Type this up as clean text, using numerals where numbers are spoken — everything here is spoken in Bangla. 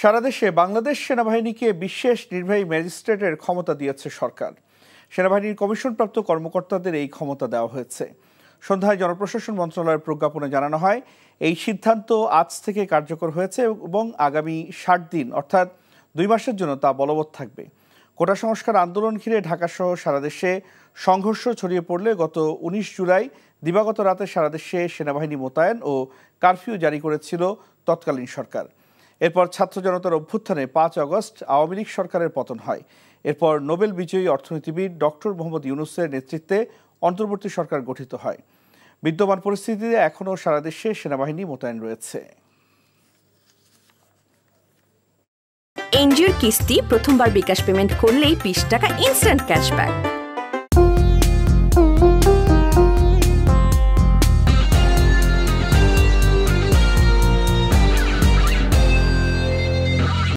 সারা দেশে বাংলাদেশ সেনাবাহিনীকে বিশেষ নির্বাহী ম্যাজিস্ট্রেটের ক্ষমতা দিয়েছে সরকার। সেনাবাহিনীর কমিশনপ্রাপ্ত কর্মকর্তাদের এই ক্ষমতা দেওয়া হয়েছে। সন্ধ্যায় জনপ্রশাসন মন্ত্রণালয়ের প্রজ্ঞাপনে জানানো হয়, এই সিদ্ধান্ত আজ থেকে কার্যকর হয়েছে এবং আগামী 60 দিন অর্থাৎ 2 মাসের জন্য তা বলবৎ থাকবে। কোটা সংস্কার আন্দোলন ঘিরে ঢাকাসহ সারা দেশে সংঘর্ষ ছড়িয়ে পড়লে গত 19 জুলাই দিবাগত রাতে সারা দেশে সেনাবাহিনী মোতায়েন ও কারফিউ জারি করেছিল তৎকালীন সরকার। এরপর ছাত্র জনতার অভ্যুত্থানে 5 আগস্ট আওয়ামী লীগ সরকারের পতন হয়। এরপর নোবেল বিজয়ী অর্থনীতিবিদ ডক্টর মোহাম্মদ ইউনূসের নেতৃত্বে অন্তর্বর্তী সরকার গঠিত হয়। বিদ্যমান পরিস্থিতিতে এখনও সারা দেশে সেনাবাহিনী মোতায়েন রয়েছে। এনজিওর কিস্তি প্রথমবার বিকাশ পেমেন্ট করলেই 20 টাকা ইনস্ট্যান্ট ক্যাশব্যাক।